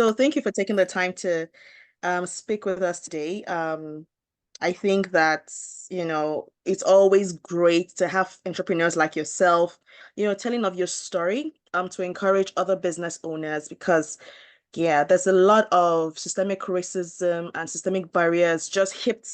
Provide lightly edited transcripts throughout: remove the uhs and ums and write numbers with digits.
So thank you for taking the time to speak with us today. I think that, it's always great to have entrepreneurs like yourself, telling of your story, to encourage other business owners because, yeah, there's a lot of systemic racism and systemic barriers just hit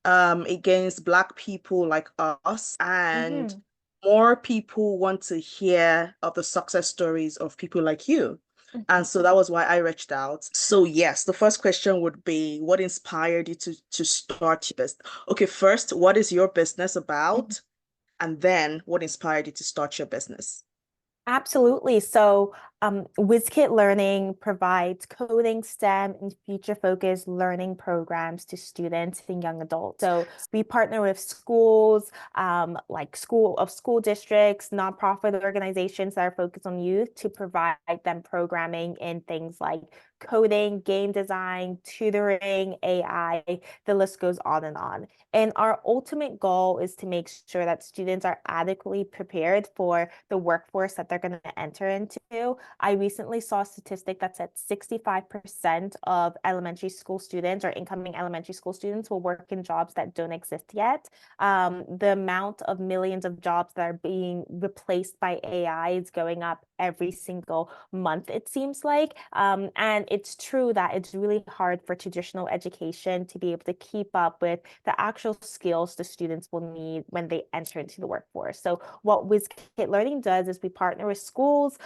against Black people like us, and Hmm. more people want to hear of the success stories of people like you. And so that was why I reached out. So yes, the first question would be, what inspired you to start your business? Okay, first, what is your business about? And then what inspired you to start your business? Absolutely. So, Wiz Kid Learning provides coding, STEM, and future-focused learning programs to students and young adults. So, we partner with schools, like school districts, nonprofit organizations that are focused on youth to provide them programming in things like coding, game design, tutoring, AI. The list goes on and on. And our ultimate goal is to make sure that students are adequately prepared for the workforce that they're going to enter into. I recently saw a statistic that said 65% of elementary school students or incoming elementary school students will work in jobs that don't exist yet. The amount of millions of jobs that are being replaced by AI is going up every single month, it seems like. And it's true that it's really hard for traditional education to be able to keep up with the actual skills the students will need when they enter into the workforce. So what Wiz Kid Learning does is we partner with schools,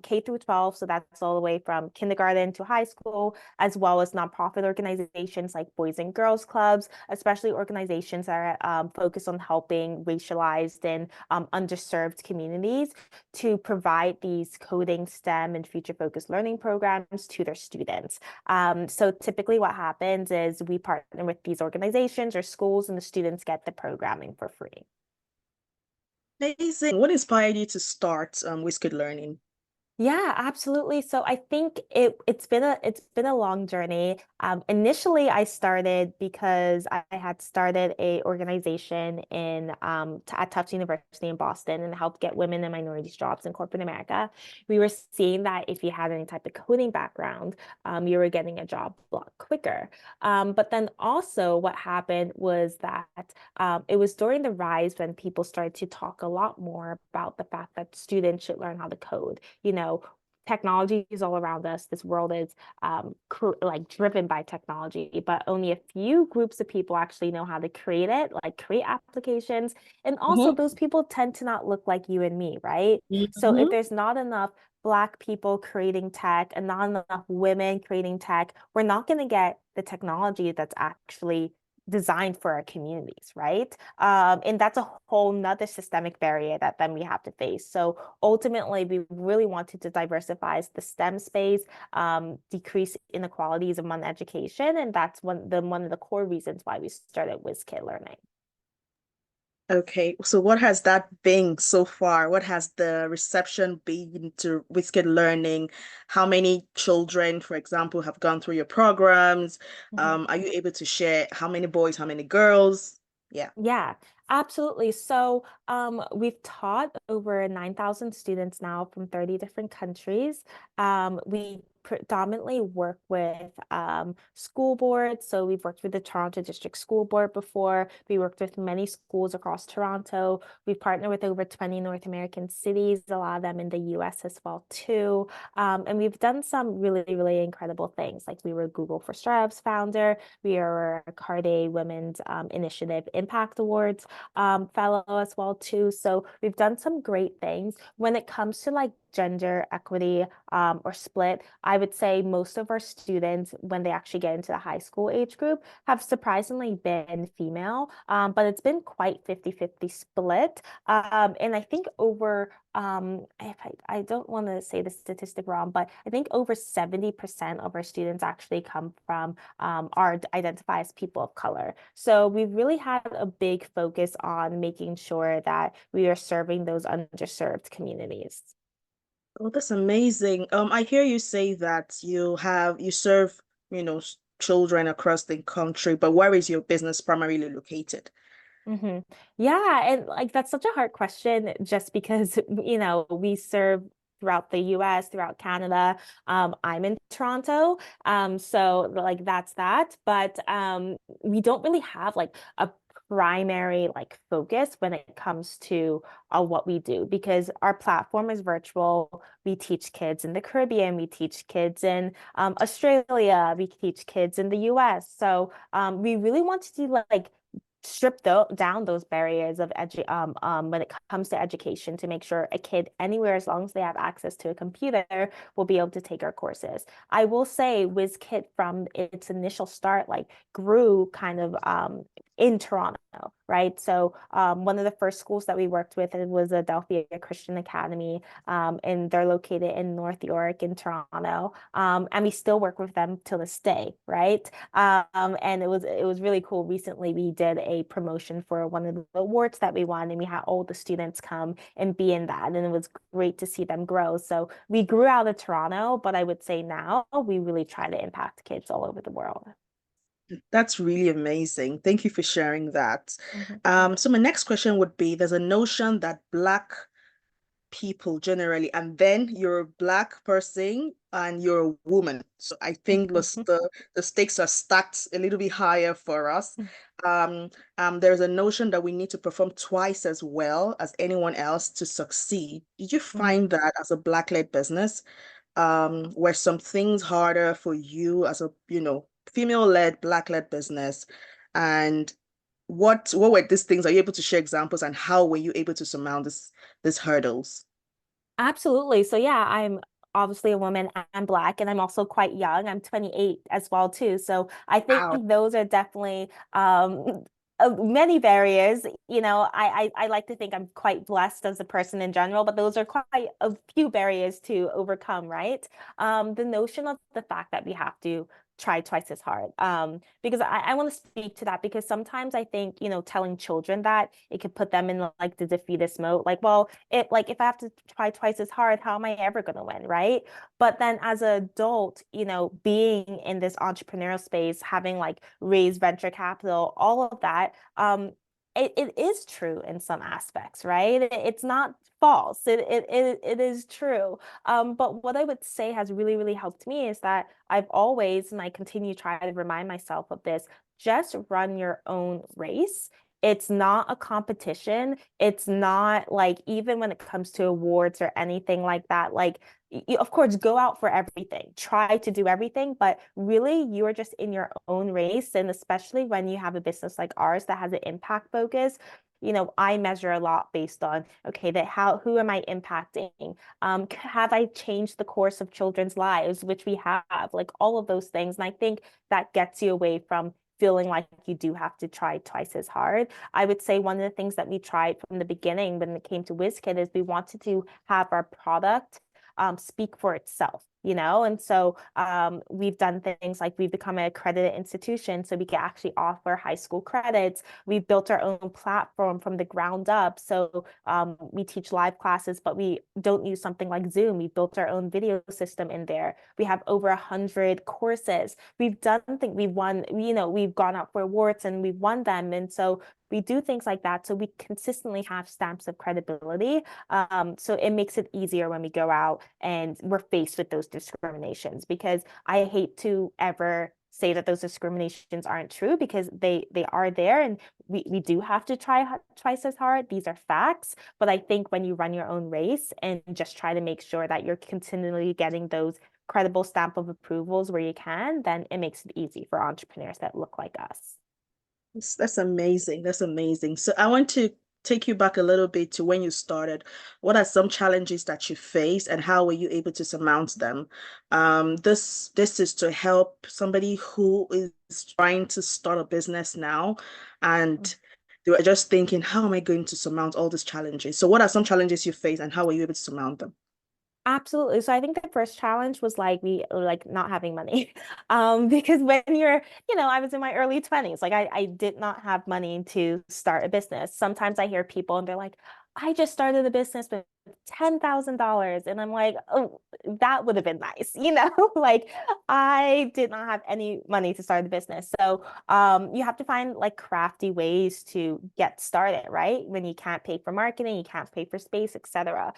K through 12, so that's all the way from kindergarten to high school, as well as nonprofit organizations like Boys and Girls Clubs, especially organizations that are focused on helping racialized and underserved communities to provide these coding, STEM, and future-focused learning programs to their students. So typically what happens is we partner with these organizations or schools and the students get the programming for free. Amazing. What inspired you to start Wiz Kid Learning? Yeah, absolutely. So I think it's been a long journey. Initially, I started because I had started a organization in at Tufts University in Boston and helped get women and minorities jobs in corporate America. We were seeing that if you had any type of coding background, you were getting a job a lot quicker. But then also, what happened was that it was during the rise when people started to talk a lot more about the fact that students should learn how to code. Technology is all around us. This world is like driven by technology, but only a few groups of people actually know how to create it, like create applications. And also, Mhm. those people tend to not look like you and me, right? So if Mhm. there's not enough Black people creating tech and not enough women creating tech, we're not going to get the technology that's actually designed for our communities, right? And that's a whole nother systemic barrier that then we have to face. So ultimately, we really wanted to diversify the STEM space, decrease inequalities among education, and that's one of the core reasons why we started Wiz Kid Learning. Okay, so what has that been so far? What has the reception been to Wiz Kid Learning? How many children, for example, have gone through your programs? Mhm. Are you able to share how many boys, how many girls? Yeah. Yeah, absolutely. So, we've taught over 9,000 students now from 30 different countries. We predominantly work with school boards. So, we've worked with the Toronto District School Board before. We worked with many schools across Toronto. We've partnered with over 20 North American cities, a lot of them in the US as well, too. And we've done some really, really incredible things. Like we were Google for Startups founder. We are a Carde Women's Initiative Impact Awards fellow as well too. So we've done some great things. When it comes to like gender equity or split, I would say most of our students, when they actually get into the high school age group, have surprisingly been female, but it's been quite 50-50 split. And I think over if I don't want to say the statistic wrong, but I think over 70% of our students actually come from are identify as people of color. So we've really had a big focus on making sure that we are serving those underserved communities. Oh, that's amazing. I hear you say that you serve, children across the country, but where is your business primarily located? Yeah, and like that's such a hard question just because, we serve throughout the US, throughout Canada. I'm in Toronto. So like that's that. But we don't really have like a primary like focus when it comes to what we do because our platform is virtual. We teach kids in the Caribbean, we teach kids in Australia, we teach kids in the US. So we really want to do like down those barriers of when it comes to education to make sure a kid anywhere, as long as they have access to a computer, will be able to take our courses. I will say WizKid from its initial start, like grew kind of in Toronto, right? So one of the first schools that we worked with it was Adelphia Christian Academy, and they're located in North York in Toronto. And we still work with them till this day, right? And it was really cool. Recently, we did a promotion for one of the awards that we won, and we had all the students come and be in that, and it was great to see them grow. So we grew out of Toronto, but I would say now we really try to impact kids all over the world. That's really amazing. Thank you for sharing that. Mhm. So my next question would be, there's a notion that Black people generally, and then you're a Black person and you're a woman. So I think the stakes are stacked a little bit higher for us. Um, there's a notion that we need to perform twice as well as anyone else to succeed. Did you find that as a Black-led business? Were some things harder for you as a, female-led, Black-led business? And what were these things? Are you able to share examples and how were you able to surmount these hurdles? Absolutely. So yeah, I'm obviously a woman and Black, and I'm also quite young. I'm 28 as well too. So I think Wow. those are definitely many barriers. I like to think I'm quite blessed as a person in general, but those are quite a few barriers to overcome, right? The notion of the fact that we have to try twice as hard. Because I want to speak to that because sometimes I think, telling children that it could put them in like the defeatist mode. Like, well, if I have to try twice as hard, how am I ever going to win, right? But then as an adult, being in this entrepreneurial space, having like raised venture capital, all of that, it is true in some aspects, right? It's not false. It is true. But what I would say has really, really helped me is that I've always, and I continue to try to remind myself of this, just run your own race. It's not a competition. It's not like, even when it comes to awards or anything like that, like, you, of course, go out for everything, try to do everything, but really you are just in your own race. And especially when you have a business like ours that has an impact focus, I measure a lot based on, okay, who am I impacting? Have I changed the course of children's lives, which we have, like all of those things. And I think that gets you away from feeling like you do have to try twice as hard. I would say one of the things that we tried from the beginning when it came to WizKid is we wanted to have our product speak for itself, And so we've done things like we've become an accredited institution, so we can actually offer high school credits. We've built our own platform from the ground up. So we teach live classes, but we don't use something like Zoom. We built our own video system in there. We have over 100 courses. We've done things, we've won, we've gone out for awards and we've won them. And so we do things like that. So we consistently have stamps of credibility. So it makes it easier when we go out and we're faced with those discriminations, because I hate to ever say that those discriminations aren't true, because they are there, and we do have to try twice as hard. These are facts. But I think when you run your own race and just try to make sure that you're continually getting those credible stamp of approvals where you can, then it makes it easy for entrepreneurs that look like us. That's amazing. That's amazing. So I want to take you back a little bit to when you started. What are some challenges that you faced and how were you able to surmount them? This is to help somebody who is trying to start a business now and they were just thinking, how am I going to surmount all these challenges? So what are some challenges you face and how were you able to surmount them? Absolutely. So I think the first challenge was like we like not having money. Because when you're, I was in my early 20s, like I did not have money to start a business. Sometimes I hear people and they're like, I just started a business with $10,000. And I'm like, oh, that would have been nice, like I did not have any money to start the business. So you have to find like crafty ways to get started, right? When you can't pay for marketing, you can't pay for space, etc.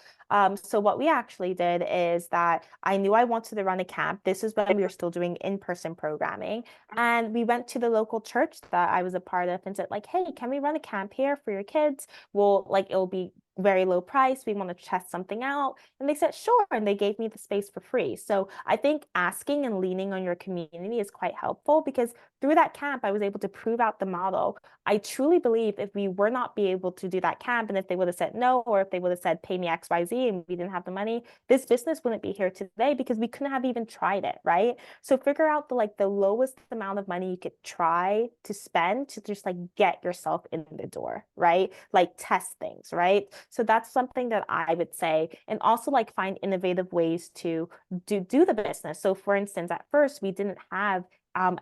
So what we actually did is that I knew I wanted to run a camp. This is when we were still doing in-person programming. And we went to the local church that I was a part of and said, like, hey, can we run a camp here for your kids? Well, like it'll be very low price. We want to test something out. And they said, sure. And they gave me the space for free. So I think asking and leaning on your community is quite helpful because through that camp, I was able to prove out the model. I truly believe if we were not be able to do that camp, and if they would have said no, or if they would have said, pay me XYZ and we didn't have the money, this business wouldn't be here today because we couldn't have even tried it, right? So figure out the lowest amount of money you could try to spend to just like get yourself in the door, right? Like test things, right? So that's something that I would say. And also like find innovative ways to do the business. So for instance, at first we didn't have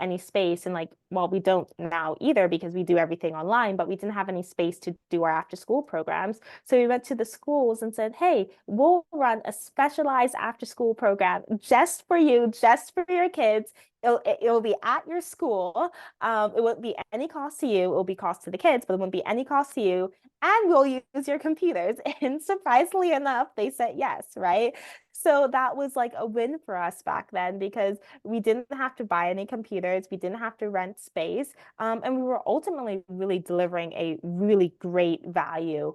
any space, and like, well, we don't now either because we do everything online, but we didn't have any space to do our after school programs. So we went to the schools and said, hey, we'll run a specialized after school program just for you, just for your kids. It'll be at your school. It won't be any cost to you. It will be cost to the kids, but it won't be any cost to you. And we'll use your computers. And surprisingly enough, they said yes, right? So that was like a win for us back then because we didn't have to buy any computers. We didn't have to rent space. And we were ultimately really delivering a really great value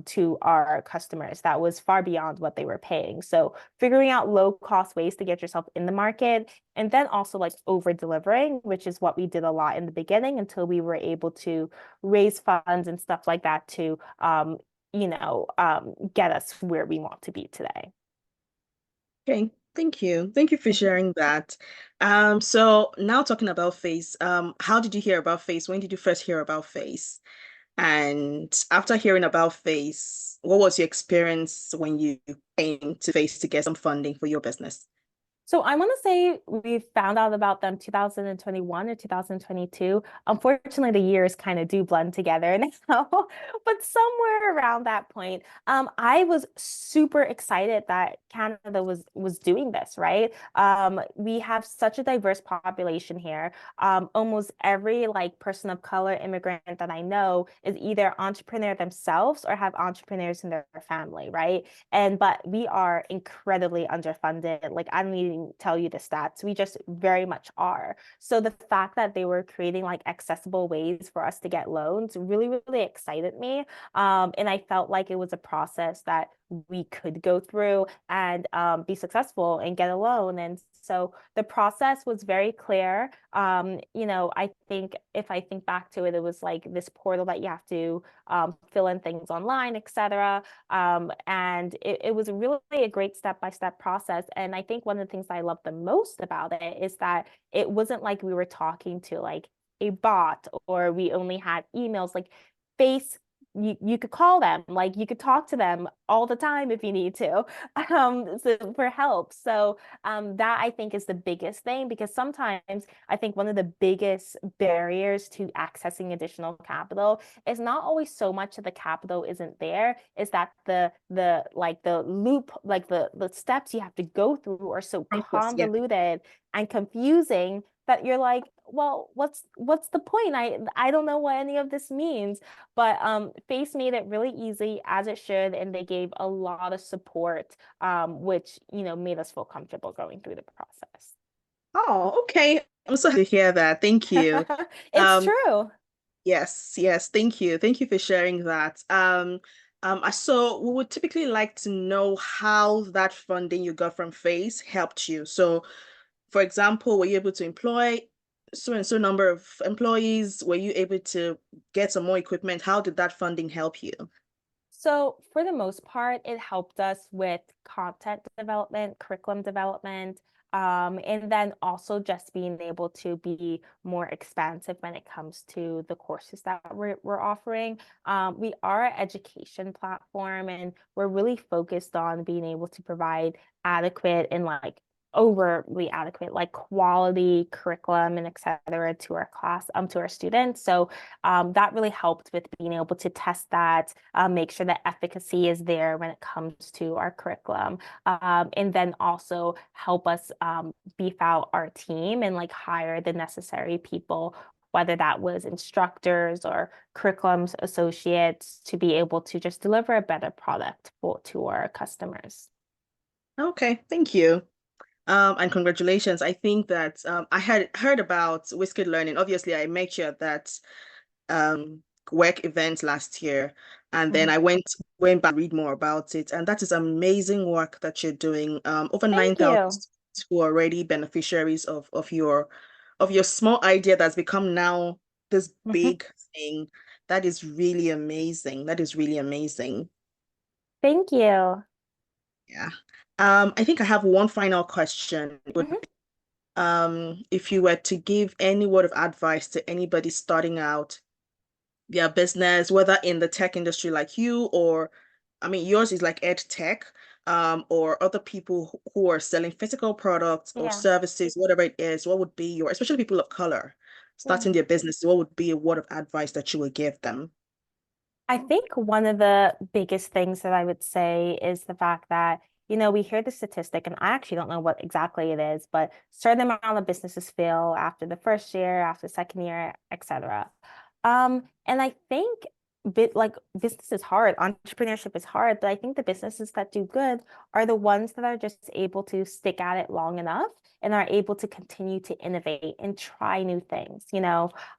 to our customers that was far beyond what they were paying. So figuring out low cost ways to get yourself in the market and then also like over delivering, which is what we did a lot in the beginning until we were able to raise funds and stuff like that to get us where we want to be today. Okay, thank you. Thank you for sharing that. So now talking about Face, how did you hear about Face? When did you first hear about Face? And after hearing about Face, what was your experience when you came to Face to get some funding for your business? So I want to say we found out about them 2021 or 2022. Unfortunately, the years kind of do blend together now, but somewhere around that point, I was super excited that Canada was doing this, right? We have such a diverse population here. Almost every like person of color immigrant that I know is either entrepreneur themselves or have entrepreneurs in their family, right? But we are incredibly underfunded. Like I don't even tell you the stats. We just very much are. So the fact that they were creating like accessible ways for us to get loans really, really excited me. And I felt like it was a process that we could go through and be successful and get a loan. And so the process was very clear. I think if I think back to it, it was like this portal that you have to fill in things online, etc. And it was really a great step-by-step process. And I think one of the things I love the most about it is that it wasn't like we were talking to like a bot or we only had emails. Like face, you could call them, like you could talk to them all the time if you need to, so for help. So that I think is the biggest thing because sometimes I think one of the biggest barriers to accessing additional capital is not always so much that the capital isn't there, is that the like the loop, like the steps you have to go through are so Process, yeah. convoluted and confusing that you're like, well, what's the point? I don't know what any of this means. But Face made it really easy as it should, and they gave a lot of support, which made us feel comfortable going through the process. Oh, okay. I'm so happy to hear that. Thank you. It's Um, true. yes, yes, thank you. Thank you for sharing that. I so we would typically like to know how that funding you got from Face helped you. So, for example, were you able to employ so and so number of employees? Were you able to get some more equipment? How did that funding help you? So for the most part, it helped us with content development, curriculum development, and then also just being able to be more expansive when it comes to the courses that we're offering. We are an education platform, and we're really focused on being able to provide adequate and like overly adequate, like quality curriculum and et cetera to our class, to our students. So that really helped with being able to test that, make sure that efficacy is there when it comes to our curriculum. And then also help us beef out our team and like hire the necessary people, whether that was instructors or curriculum associates, to be able to just deliver a better product to our customers. Okay, thank you. And congratulations. I think that I had heard about Wiz Kid Learning. Obviously, I met you at that um, work event last year, and then Mhm. I went back to read more about it. And that is amazing work that you're doing. Over Thank 9,000 you. who are already beneficiaries of your small idea that's become now this Mhm. big thing. That is really amazing. That is really amazing. Thank you. Yeah. I think I have one final question. Mhm. If you were to give any word of advice to anybody starting out their business, whether in the tech industry like you, or I mean, yours is like EdTech, or other people who are selling physical products or Yeah. services, whatever it is, what would be your, especially people of color Yeah. starting their business, what would be a word of advice that you would give them? I think one of the biggest things that I would say is the fact that, we hear the statistic, and I actually don't know what exactly it is, but certain amount of businesses fail after the first year, after the second year, etc. And I think business is hard, entrepreneurship is hard, but I think the businesses that do good are the ones that are just able to stick at it long enough and are able to continue to innovate and try new things.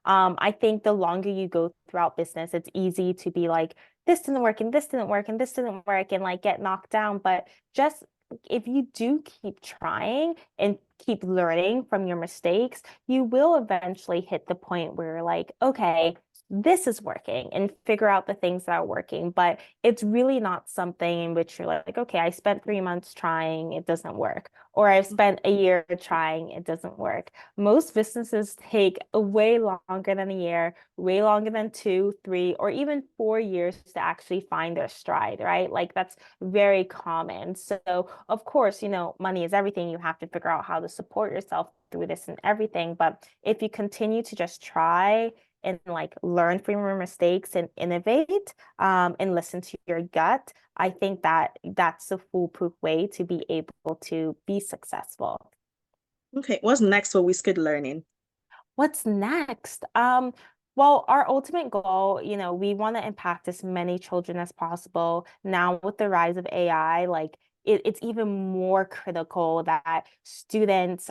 I think the longer you go throughout business, it's easy to be like, this didn't work and this didn't work and this didn't work and like get knocked down. But just if you do keep trying and keep learning from your mistakes, you will eventually hit the point where you're like, okay, this is working, and figure out the things that are working. But it's really not something in which you're like, okay, I spent 3 months trying, it doesn't work. Or I've spent a year trying, it doesn't work. Most businesses take way longer than a year, way longer than 2, 3, or even 4 years to actually find their stride, right? Like that's very common. So, of course, money is everything. You have to figure out how to support yourself through this and everything. But if you continue to just try and like learn from your mistakes and innovate, and listen to your gut, I think that that's a foolproof way to be able to be successful. Okay, what's next for Wiz Kid Learning? What's next? Well, our ultimate goal, we want to impact as many children as possible. Now, with the rise of AI, like it's even more critical that students,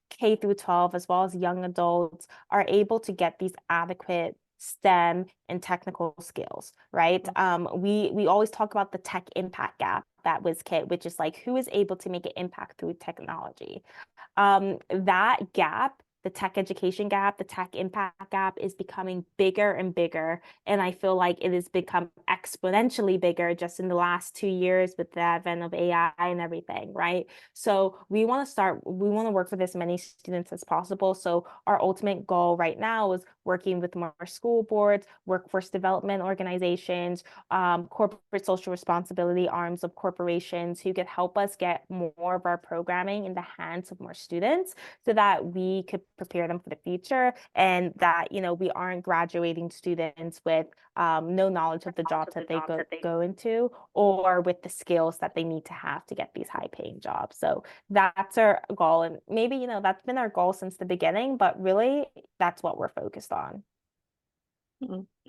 K through 12, as well as young adults, are able to get these adequate STEM and technical skills, right? We always talk about the tech impact gap that was Kit, which is like who is able to make an impact through technology. That gap, the tech education gap, the tech impact gap is becoming bigger and bigger. And I feel like it has become exponentially bigger just in the last 2 years with the advent of AI and everything, right? So we want to work with as many students as possible. So our ultimate goal right now is working with more school boards, workforce development organizations, corporate social responsibility arms of corporations who could help us get more of our programming in the hands of more students so that we could prepare them for the future, and that, we aren't graduating students with no knowledge of the jobs that they go into, or with the skills that they need to have to get these high paying jobs. So that's our goal. And maybe, that's been our goal since the beginning, but really that's what we're focused on.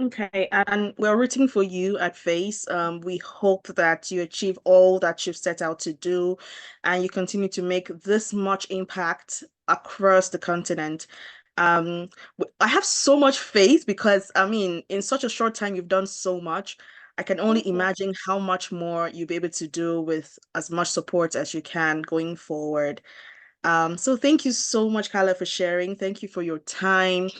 Okay, and we're rooting for you at Face. We hope that you achieve all that you've set out to do and you continue to make this much impact across the continent. I have so much faith because, I mean, in such a short time, you've done so much. I can only Thank you. imagine how much more you'll be able to do with as much support as you can going forward. So thank you so much, Kyla, for sharing. Thank you for your time.